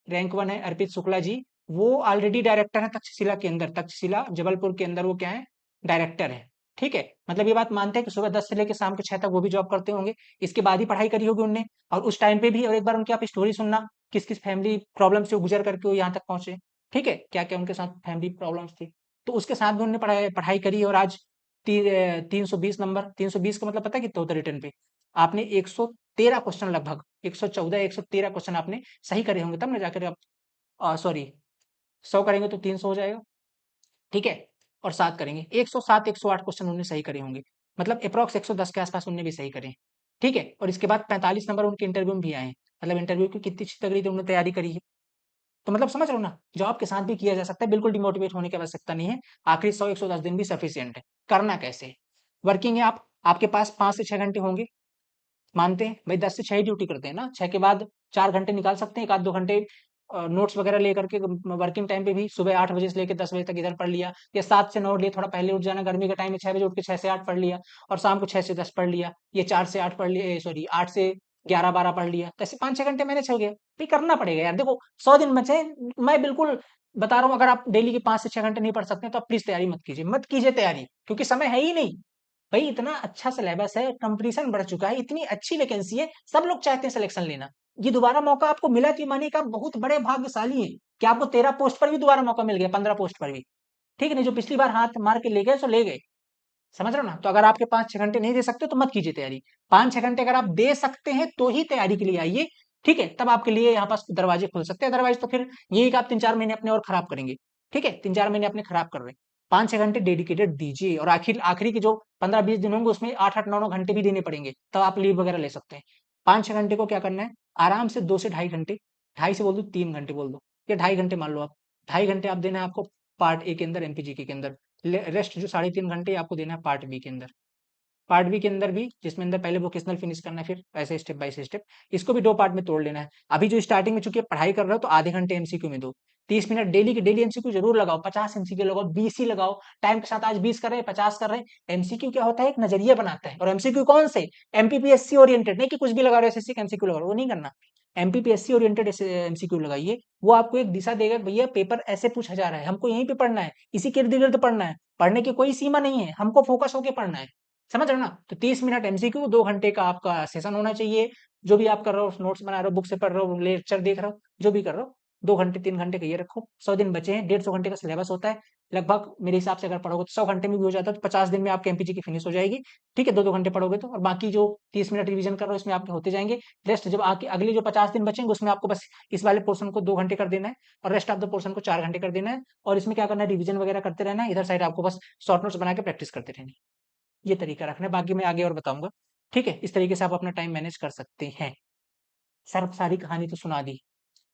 रैंक 1 है अर्पित शुक्ला जी, वो ऑलरेडी डायरेक्टर है तक्षशिला के अंदर, तक्षशिला जबलपुर के अंदर वो क्या है, डायरेक्टर है, ठीक है। मतलब ये बात मानते हैं कि सुबह 10 से लेकर शाम के 6 तक वो भी जॉब करते होंगे, इसके बाद ही पढ़ाई करी होगी उनने, और उस टाइम पे भी, और एक बार उनकी आप स्टोरी सुनना, किस किस फैमिली प्रॉब्लम से गुजर करके वो यहाँ तक पहुंचे, ठीक है, क्या क्या उनके साथ फैमिली प्रॉब्लम्स थी, तो उसके साथ भी उन्होंने पढ़ाई पढ़ाई करी, और आज 320 नंबर, 320 का मतलब पता है कितना होता है रिटर्न पे, आपने 113 क्वेश्चन, लगभग 114 113 क्वेश्चन आपने सही करे होंगे, तब ना जाकर आप सॉरी 100 करेंगे तो 300 हो जाएगा, ठीक है, और 7 करेंगे 107 108 क्वेश्चन उन्होंने सही करे होंगे, मतलब अप्रॉक्स 110 के आसपास उन्होंने भी सही करे, ठीक है। और इसके बाद 45 नंबर उनके इंटरव्यू में भी आए हैं, मतलब इंटरव्यू की कितनी अच्छी तगड़ी उन्होंने तैयारी करी है, तो मतलब समझ रहे हो ना, जॉब के साथ भी किया जा सकता है, बिल्कुल डिमोटिवेट होने की आवश्यकता नहीं है। आखिरी 100 110 दिन भी सफिशियंट है। करना कैसे, वर्किंग है आप, आपके पास 5 से 6 घंटे होंगे, मानते हैं भाई 10 से 6 ही ड्यूटी करते हैं ना, 6 के बाद 4 घंटे निकाल सकते हैं, एक आध 2 घंटे नोट्स वगैरह लेकर के, वर्किंग टाइम पे भी सुबह 8 बजे से लेकर 10 बजे तक इधर पढ़ लिया, या 7 से 9 लिए, थोड़ा पहले उठ जाना, गर्मी का टाइम है 6 बजे उठ के 6 से 8 पढ़ लिया, और शाम को 6 से 10 पढ़ लिया, ये 4 से 8 पढ़ लिया, सॉरी 8 से 11 12 पढ़ लिया, तो ऐसे 5-6 घंटे मैंने हो गया। भी करना पड़ेगा यार, देखो 100 दिन बचे, मैं बिल्कुल बता रहा हूँ, अगर आप डेली के 5 से 6 घंटे नहीं पढ़ सकते तो आप प्लीज तैयारी मत कीजिए, मत कीजिए तैयारी, क्योंकि समय है ही नहीं। भाई इतना अच्छा सिलेबस है, कंपटीशन बढ़ चुका है, इतनी अच्छी वैकेंसी है, सब लोग चाहते हैं सिलेक्शन लेना। ये दोबारा मौका आपको मिला कि माने कि आप बहुत बड़े भाग्यशाली हैं कि आपको 13 पोस्ट पर भी दोबारा मौका मिल गया, 15 पोस्ट पर भी। ठीक है, नहीं जो पिछली बार हाथ मार के ले गए सो ले गए। समझ रहे हो ना? तो अगर आपके 5-6 घंटे नहीं दे सकते तो मत कीजिए तैयारी। 5-6 घंटे अगर आप दे सकते हैं तो ही तैयारी के लिए आइए। ठीक है, तब आपके लिए यहाँ पास दरवाजे खुल सकते हैं, अदरवाइज तो फिर यही कि आप 3-4 महीने अपने और खराब करेंगे। ठीक है, 3-4 महीने अपने खराब कर रहे हैं। 5-6 घंटे डेडिकेटेड दीजिए, और आखिरी के जो 15-20 दिन होंगे उसमें 8-8 9-9 घंटे भी देने पड़ेंगे, तब आप लीव वगैरह ले सकते हैं। 5-6 घंटे को क्या करना है, आराम से 2 से ढाई घंटे, ढाई से बोल दो 3 घंटे बोल दो, या 2.5 घंटे मान लो आप, 2.5 घंटे आप देना है आपको पार्ट ए के अंदर, एमपीजीके के अंदर। रेस्ट जो 3.5 घंटे आपको देना है पार्ट बी के अंदर। पार्ट बी के अंदर भी, जिसमें अंदर पहले वोकेशनल फिनिश करना है, फिर ऐसे स्टेप बाय स्टेप इसको भी 2 पार्ट में तोड़ लेना है। अभी जो स्टार्टिंग में चूंकि पढ़ाई कर रहे हो तो आधे घंटे एमसीक्यू में दो, 30 मिनट डेली के डेली एमसीक्यू जरूर लगाओ, 50 एमसीक्यू लगाओ, 20 ही लगाओ। टाइम के साथ आज 20 कर रहे हैं, 50 कर रहे हैं। एमसीक्यू क्या होता है, एक नजरिया बनाता है। और एमसीक्यू कौन से, एमपीपीएससी ओरिएंटेड, नहीं कि कुछ भी लगा रहे हो एसएससी का एमसीक्यू लगा रहे हो, वो नहीं करना। एमपीपीएससी ओरिएंटेड एमसीक्यू लगाइए, वो आपको एक दिशा देगा, भैया पेपर ऐसे पूछा जा रहा है, हमको यहीं पे पढ़ना है, इसी के इर्द गिर्द पढ़ना है, पढ़ने की कोई सीमा नहीं है, हमको फोकस होके पढ़ना है। समझ रहे हो ना? तो 30 मिनट एमसीक्यू, 2 घंटे का आपका सेशन होना चाहिए। जो भी आप कर रहे हो, नोट्स बना रहे हो, बुक से पढ़ रहे हो, लेक्चर देख रहे हो, जो भी कर रहे हो, 2 घंटे 3 घंटे का ये रखो। 100 दिन बचे हैं, 150 घंटे का सिलेबस होता है लगभग, मेरे हिसाब से अगर पढ़ोगे तो 100 घंटे में भी हो जाता है, तो 50 दिन में आपके एमपीजी की फिनिश हो जाएगी। ठीक है, 2-2 घंटे पढ़ोगे तो, और बाकी जो 30 मिनट रिवीजन कर रहे हो इसमें आपके होते जाएंगे। रेस्ट जब आके अगले जो 50 दिन बचेंगे उसमें आपको बस इस वाले पोर्शन को 2 घंटे कर देना है, और रेस्ट ऑफ द पोर्शन को 4 घंटे कर देना है। और इसमें क्या करना है, रिवीजन वगैरह करते रहना है, इधर साइड आपको बस शॉर्ट नोट्स बना के प्रैक्टिस करते रहनी है। ये तरीका रखना है, बाकी मैं आगे और बताऊंगा। ठीक है, इस तरीके से आप अपना टाइम मैनेज कर सकते हैं। सर सारी कहानी तो सुना दी,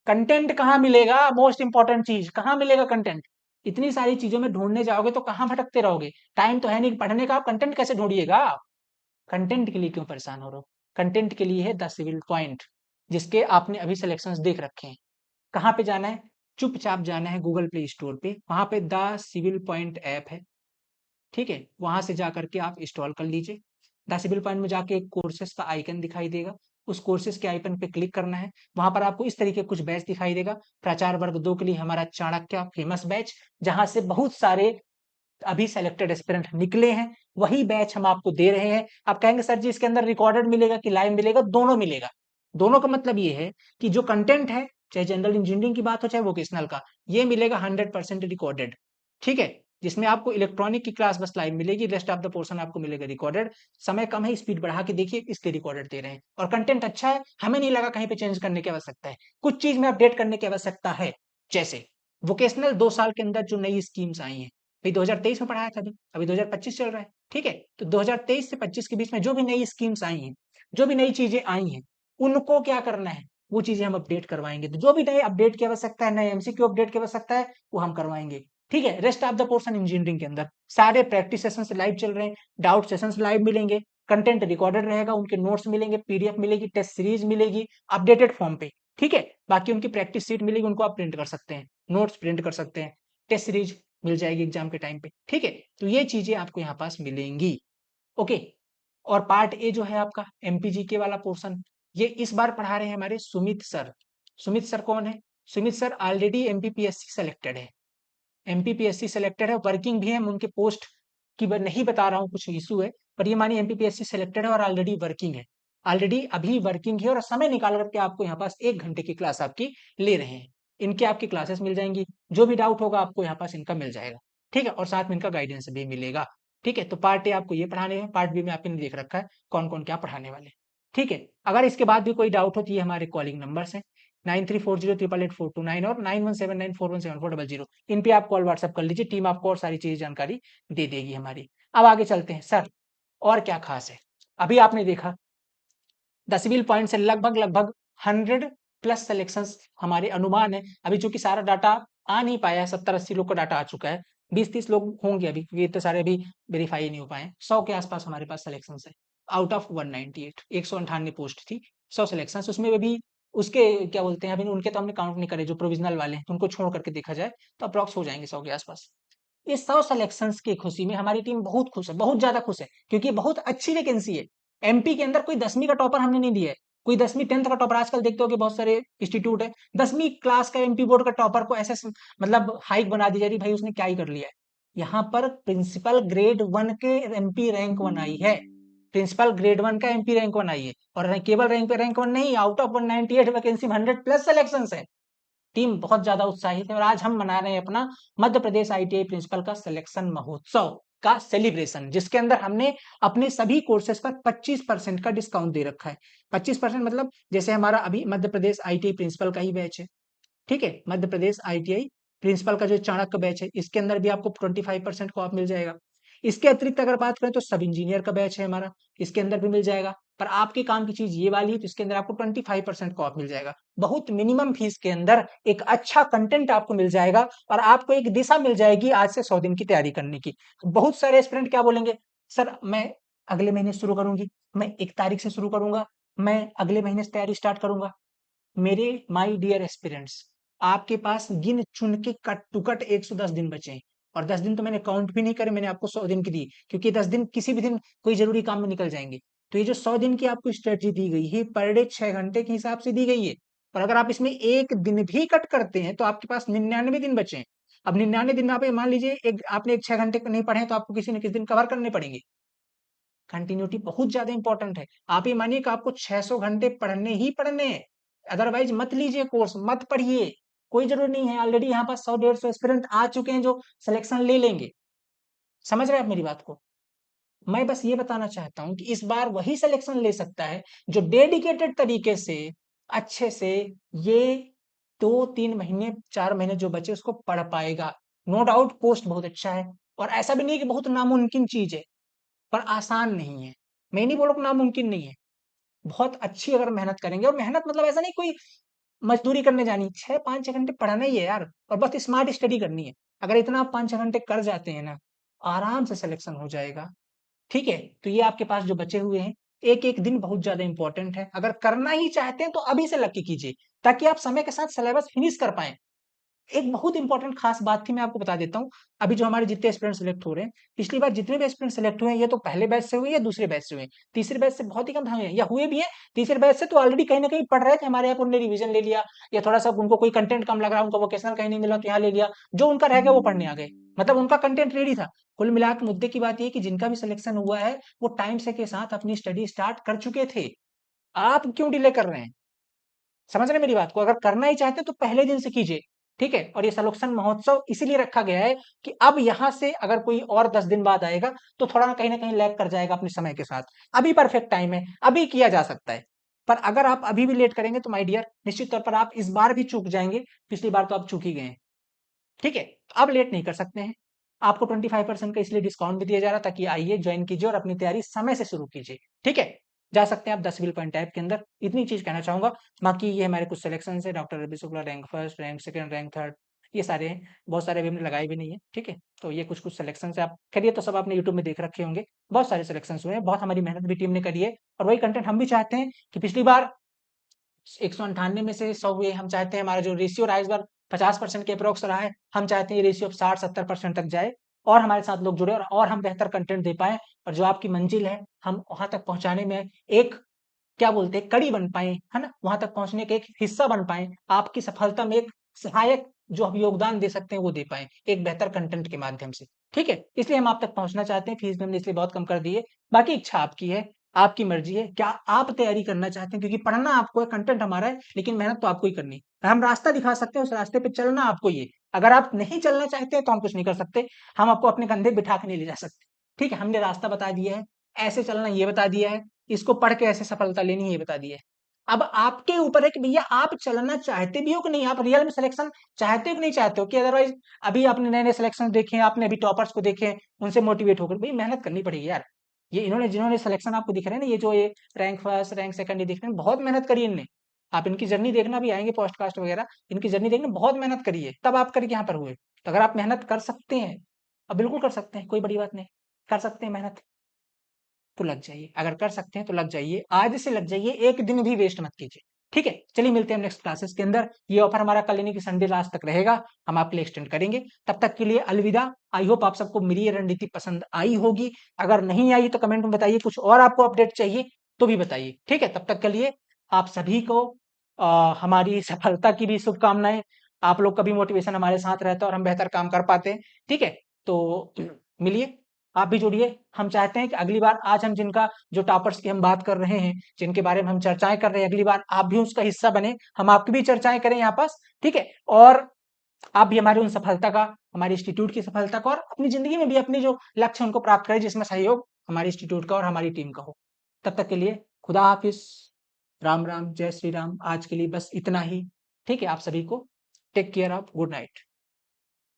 कंटेंट कहाँ मिलेगा, मोस्ट इंपॉर्टेंट चीज कहाँ मिलेगा कंटेंट। इतनी सारी चीजों में ढूंढने जाओगे तो कहाँ भटकते रहोगे, टाइम तो है नहीं पढ़ने का, आप कंटेंट कैसे ढूंढिएगा। कंटेंट के लिए क्यों परेशान हो रहे हो, कंटेंट के लिए है द सिविल पॉइंट, जिसके आपने अभी सिलेक्शंस देख रखे हैं। कहाँ पे जाना है, चुपचाप जाना है गूगल प्ले स्टोर पे, वहां पे द सिविल पॉइंट ऐप है। ठीक है, वहां से जाकर के आप इंस्टॉल कर लीजिए। द सिविल पॉइंट में जाके एक कोर्सेज का आइकन दिखाई देगा, उस कोर्सेज के आइकन पे क्लिक करना है। वहां पर आपको इस तरीके कुछ बैच दिखाई देगा। प्राचार वर्ग 2 के लिए हमारा चाणक्य फेमस बैच, जहां से बहुत सारे अभी सेलेक्टेड एस्पिरेंट निकले हैं, वही बैच हम आपको दे रहे हैं। आप कहेंगे सर जी इसके अंदर रिकॉर्डेड मिलेगा कि लाइव मिलेगा, दोनों मिलेगा। दोनों का मतलब ये है कि जो कंटेंट है, चाहे जनरल इंजीनियरिंग की बात हो चाहे वोकेशनल का, ये मिलेगा 100% रिकॉर्डेड। ठीक है, जिसमें आपको इलेक्ट्रॉनिक की क्लास बस लाइव मिलेगी, रेस्ट ऑफ द पोर्शन आपको मिलेगा रिकॉर्डेड। समय कम है, स्पीड बढ़ा के देखिए, इसलिए रिकॉर्डेड दे रहे हैं। और कंटेंट अच्छा है, हमें नहीं लगा कहीं पे चेंज करने की आवश्यकता है। कुछ चीज में अपडेट करने की आवश्यकता है, जैसे वोकेशनल 2 साल के अंदर जो नई स्कीम्स आई हैं, भाई 2023 में पढ़ाया था, अभी 2025 चल रहा है। ठीक है, तो 2023 से 25 के बीच में जो भी नई स्कीम्स आई हैं, जो भी नई चीजें आई हैं, उनको क्या करना है, वो चीजें हम अपडेट करवाएंगे। तो जो भी नए अपडेट की आवश्यकता है, नए एमसीक्यू अपडेट की आवश्यकता है, वो हम करवाएंगे। ठीक है, rest of the portion engineering के अंदर सारे प्रैक्टिस सेशंस लाइव चल रहे हैं, डाउट सेशंस लाइव मिलेंगे, कंटेंट रिकॉर्डेड रहेगा, उनके नोट्स मिलेंगे, पीडीएफ मिलेगी, टेस्ट सीरीज मिलेगी अपडेटेड फॉर्म पे। ठीक है, बाकी उनकी प्रैक्टिस सीट मिलेगी, उनको आप प्रिंट कर सकते हैं, नोट्स प्रिंट कर सकते हैं, टेस्ट सीरीज मिल जाएगी एग्जाम के टाइम पे। ठीक है, तो ये चीजें आपको यहाँ पास मिलेंगी। ओके, और पार्ट ए जो है आपका एमपीजी के वाला पोर्शन, ये इस बार पढ़ा रहे हैं हमारे सुमित सर। सुमित सर कौन है, Sumit sir already MPPSC selected है, एमपीपीएससी सेलेक्टेड है, वर्किंग भी है। मैं उनके पोस्ट की नहीं बता रहा हूँ, कुछ इशू है, पर ये मानिए एमपीपीएससी सेलेक्टेड है और ऑलरेडी वर्किंग है, ऑलरेडी अभी वर्किंग है, और समय निकाल करके आपको यहाँ पास 1 घंटे की क्लास आपकी ले रहे हैं। इनके आपकी क्लासेस मिल जाएंगी, जो भी डाउट होगा आपको यहाँ पास इनका मिल जाएगा। ठीक है, और साथ में इनका गाइडेंस भी मिलेगा। ठीक है, तो पार्ट ए आपको ये पढ़ाने हैं, पार्ट बी में आपने देख रखा है कौन कौन क्या पढ़ाने वाले। ठीक है, अगर इसके बाद भी कोई डाउट हो तो ये हमारे कॉलिंग नंबर्स हैं, 9340888429 और 9179417400। इन पे आप कॉल व्हाट्सएप कर लीजिए, टीम आपको और सारी चीज जानकारी दे देगी हमारी। अब आगे चलते हैं सर, और क्या खास है। अभी आपने देखा 10 पॉइंट से लगभग लगभग 100+ सिलेक्शन हमारे अनुमान है। अभी चूंकि सारा डाटा आ नहीं पाया है, 70-80 लोग का डाटा आ चुका है, 20-30 लोग होंगे अभी, क्योंकि इतने सारे अभी वेरीफाई नहीं हो पाए। 100 के आसपास हमारे पास सिलेक्शन है, आउट ऑफ 198, 198 पोस्ट थी, 100 सिलेक्शन। उसमें भी उसके क्या बोलते हैं, अभी उनके तो हमने काउंट नहीं करे, जो प्रोविजनल वाले हैं उनको छोड़ करके देखा जाए तो अप्रॉक्स हो जाएंगे 100 के आसपास। इस 100 सिलेक्शंस की खुशी में हमारी टीम बहुत खुश है, बहुत ज्यादा खुश है, क्योंकि बहुत अच्छी वैकेंसी है। एमपी के अंदर कोई 10वीं का टॉपर हमने नहीं दिया है, कोई 10वीं 10th का टॉपर, आजकल देखते हो कि बहुत सारे इंस्टीट्यूट है 10वीं क्लास का एमपी बोर्ड का टॉपर को ऐसे मतलब हाइक बना दी जा रही, भाई उसने क्या ही कर लिया है। यहाँ पर प्रिंसिपल ग्रेड 1 के एमपी रैंक 1 आई है, प्रिंसिपल ग्रेड 1 का एमपी रैंक 1 आई है, और केवल रैंक 1 नहीं, out of 198 vacancy 100 plus selection है। टीम बहुत ज्यादा उत्साहित है और आज हम मना रहे हैं अपना मध्य प्रदेश आईटीआई प्रिंसिपल का सिलेक्शन महोत्सव का सेलिब्रेशन, जिसके अंदर हमने अपने सभी कोर्सेज पर 25% का डिस्काउंट दे रखा है। 25% मतलब जैसे हमारा अभी मध्य प्रदेश आईटीआई प्रिंसिपल का ही बैच है, ठीक है, मध्य प्रदेश आईटीआई प्रिंसिपल का जो चाणक्य बैच है, इसके अंदर भी आपको 25% को ऑफ मिल जाएगा। इसके अतिरिक्त अगर बात करें तो सब इंजीनियर का बैच है हमारा, इसके अंदर भी मिल जाएगा। पर आपके काम की चीज ये वाली है तो इसके अंदर आपको 25% को ऑफ मिल जाएगा। बहुत मिनिमम फीस के अंदर एक अच्छा कंटेंट आपको मिल जाएगा और आपको एक दिशा मिल जाएगी आज से 100 दिन की तैयारी करने की। बहुत सारे एस्पिरेंट क्या बोलेंगे, सर मैं अगले महीने शुरू करूंगी, मैं 1 तारीख से शुरू करूंगा, मैं अगले महीने से तैयारी स्टार्ट करूंगा। मेरे माय डियर एस्पिरेंट्स, आपके पास गिन चुन के कट टू कट 110 दिन बचे हैं, और 10 दिन तो मैंने काउंट भी नहीं करे, मैंने आपको 100 दिन की दी, क्योंकि 10 दिन किसी भी दिन कोई जरूरी काम में निकल जाएंगे। तो ये जो 100 दिन की आपको स्ट्रेटजी दी गई है, पर डे 6 घंटे के हिसाब से दी गई है, और अगर आप इसमें एक दिन भी कट करते हैं तो आपके पास 99 दिन बचे हैं। अब 99 दिन में आप मान लीजिए एक आपने एक 6 घंटे नहीं पढ़े तो आपको किसी न किसी दिन कवर करने पड़ेंगे। कंटिन्यूटी बहुत ज्यादा इंपॉर्टेंट है। आप ये मानिए कि आपको 600 घंटे पढ़ने ही पढ़ने हैं, अदरवाइज मत लीजिए कोर्स, मत पढ़िए, कोई जरूरी नहीं है। ऑलरेडी यहाँ पर 100-150 एस्पिरेंट आ चुके हैं जो सिलेक्शन ले लेंगे। समझ रहे हैं आप मेरी बात को? मैं बस ये बताना चाहता हूं कि इस बार वही सिलेक्शन ले सकता है जो डेडिकेटेड तरीके से अच्छे से ये 2-3 महीने 4 महीने जो बचे उसको पढ़ पाएगा। नो डाउट पोस्ट बहुत अच्छा है, और ऐसा भी नहीं कि बहुत नामुमकिन चीज है, पर आसान नहीं है। मैं नहीं बोल रहा नामुमकिन नहीं है, बहुत अच्छी अगर मेहनत करेंगे, और मेहनत मतलब ऐसा नहीं कोई मजदूरी करने जानी, 6-5-6 घंटे पढ़ना ही है यार, और बस स्मार्ट स्टडी करनी है। अगर इतना आप 5-6 घंटे कर जाते हैं ना, आराम से सिलेक्शन हो जाएगा। ठीक है, तो ये आपके पास जो बचे हुए हैं, एक एक दिन बहुत ज्यादा इंपॉर्टेंट है। अगर करना ही चाहते हैं तो अभी से लग के कीजिए, ताकि आप समय के साथ सिलेबस फिनिश कर पाए। एक बहुत इंपॉर्टेंट खास बात थी, मैं आपको बता देता हूँ। अभी जो हमारे जितने एस्पिरेंट सेलेक्ट हो रहे हैं, पिछली बार जितने भी एस्पिरेंट सेलेक्ट हुए हैं, ये तो पहले बैच से हुए या दूसरे बैच से हुए, तीसरे बैच से बहुत ही कम हुए हैं, या हुए भी हैं। तीसरे बैच से तो ऑलरेडी कहीं ना कहीं पढ़ रहे थे हमारे यहाँ, उन्होंने रिवीजन ले लिया, या थोड़ा सा उनको कोई कंटेंट कम लग रहा, उनको वोकेशनल कहीं नहीं मिला तो यहाँ ले लिया, जो उनका रह गया वो पढ़ने आ गए, मतलब उनका कंटेंट रेडी था। कुल मिलाकर मुद्दे की बात ये कि जिनका भी सिलेक्शन हुआ है वो टाइम से के साथ अपनी स्टडी स्टार्ट कर चुके थे। आप क्यों डिले कर रहे हैं? समझ रहे हैं मेरी बात को? अगर करना ही चाहते तो पहले दिन से कीजिए, ठीक है। और ये सिलेक्शन महोत्सव इसीलिए रखा गया है कि अब यहां से अगर कोई और 10 दिन बाद आएगा तो थोड़ा ना कहीं लैग कर जाएगा अपने समय के साथ। अभी परफेक्ट टाइम है, अभी किया जा सकता है। पर अगर आप अभी भी लेट करेंगे तो माय डियर, निश्चित तौर पर आप इस बार भी चूक जाएंगे। पिछली बार तो आप चूक ही गए हैं, ठीक है। अब लेट नहीं कर सकते हैं। आपको 25% का इसलिए डिस्काउंट भी दिया जा रहा है, ताकि आइए ज्वाइन कीजिए और अपनी तैयारी समय से शुरू कीजिए, ठीक है। जा सकते हैं आप 10 विल पॉइंट टैब के अंदर, इतनी चीज कहना चाहूंगा। बाकी ये हमारे कुछ सिलेक्शन है, doctor Ravi Shukla rank first, rank second, rank third, ये सारे हैं। बहुत सारे अभी हमने लगाए भी नहीं है, ठीक है। तो ये कुछ कुछ सिलेक्शन है, आप करिए तो सब आपने यूट्यूब में देख रखे होंगे। बहुत सारे सिलेक्शन हुए हैं, बहुत हमारी मेहनत भी टीम ने करी है, और वही कंटेंट हम भी चाहते हैं कि पिछली बार 198 में से 100 हुए। हम चाहते हैं हमारा जो रेशियो रहा है इस बार 50% के अप्रोक्स रहा है, हम चाहते हैं ये रेशियो 60-70% तक जाए, और हमारे साथ लोग जुड़े और हम बेहतर कंटेंट दे पाए, और जो आपकी मंजिल है हम वहां तक पहुंचाने में एक क्या बोलते हैं कड़ी बन पाए, है ना, वहां तक पहुंचने के एक हिस्सा बन पाए, आपकी सफलता में एक सहायक जो हम योगदान दे सकते हैं वो दे पाए एक बेहतर कंटेंट के माध्यम से, ठीक है। इसलिए हम आप तक पहुंचना चाहते हैं। फीस भी हमने इसलिए बहुत कम कर दी है। बाकी इच्छा आपकी है, आपकी मर्जी है, क्या आप तैयारी करना चाहते हैं, क्योंकि पढ़ना आपको है, कंटेंट हमारा है, लेकिन मेहनत तो आपको ही करनी है। हम रास्ता दिखा सकते हैं, उस रास्ते पे चलना आपको ही है। अगर आप नहीं चलना चाहते हैं तो हम कुछ नहीं कर सकते, हम आपको अपने कंधे बिठा के नहीं ले जा सकते, ठीक है। हमने रास्ता बता दिया है, ऐसे चलना ये बता दिया है, इसको पढ़ के ऐसे सफलता लेनी है ये बता दिया है। अब आपके ऊपर है कि भैया आप चलना चाहते भी हो कि नहीं, आप रियल में सिलेक्शन चाहते हो कि नहीं चाहते हो, कि अदरवाइज अभी आपने नए नए सिलेक्शन देखे हैं, आपने अभी टॉपर्स को देखे हैं, उनसे मोटिवेट होकर भाई मेहनत करनी पड़ेगी यार। ये इन्होंने जिन्होंने सिलेक्शन आपको दिख रहे हैं ना, ये जो ये रैंक फर्स्ट रैंक सेकंड ये दिख रहे हैं, बहुत मेहनत करी इनने। आप इनकी जर्नी देखना, भी आएंगे पॉडकास्ट वगैरह, इनकी जर्नी देखना, बहुत मेहनत करी है तब आप करके यहाँ पर हुए। तो अगर आप मेहनत कर सकते हैं, अब बिल्कुल कर सकते हैं, कोई बड़ी बात नहीं, कर सकते हैं मेहनत तो लग जाइए। अगर कर सकते हैं तो लग जाइए, आज से लग जाइए, एक दिन भी वेस्ट मत कीजिए, ठीक है। चलिए मिलते हैं नेक्स्ट क्लासेस के अंदर। ये ऑफर हमारा कल यानी कि संडे लास्ट तक रहेगा, हम आपके लिए एक्सटेंड करेंगे। तब तक के लिए अलविदा। आई होप आप सबको मेरी ये रणनीति पसंद आई होगी। अगर नहीं आई तो कमेंट में बताइए, कुछ और आपको अपडेट चाहिए तो भी बताइए, ठीक है। तब तक के लिए आप सभी को हमारी सफलता की भी शुभकामनाएं। आप लोग का भी मोटिवेशन हमारे साथ रहता है और हम बेहतर काम कर पाते हैं, ठीक है। तो मिलिए, आप भी जुड़िए। हम चाहते हैं कि अगली बार आज हम जिनका जो टॉपर्स की हम बात कर रहे हैं, जिनके बारे में हम चर्चाएँ कर रहे हैं, अगली बार आप भी उसका हिस्सा बने, हम आपकी भी चर्चाएँ करें यहाँ पास, ठीक है? और आप भी हमारी उन सफलता का, हमारे इंस्टीट्यूट की सफलता का और अपनी ज़िंदगी में भी अपने जो लक्ष्य हैं उनको प्राप्त करें, जिसमें सहयोग हमारे इंस्टीट्यूट का और हमारी टीम का हो। तब तक के लिए खुदा हाफ़िज़, राम, राम, जय श्री राम। आज के लिए बस इतना ही, ठीक है? आप सभी को take care of, good night.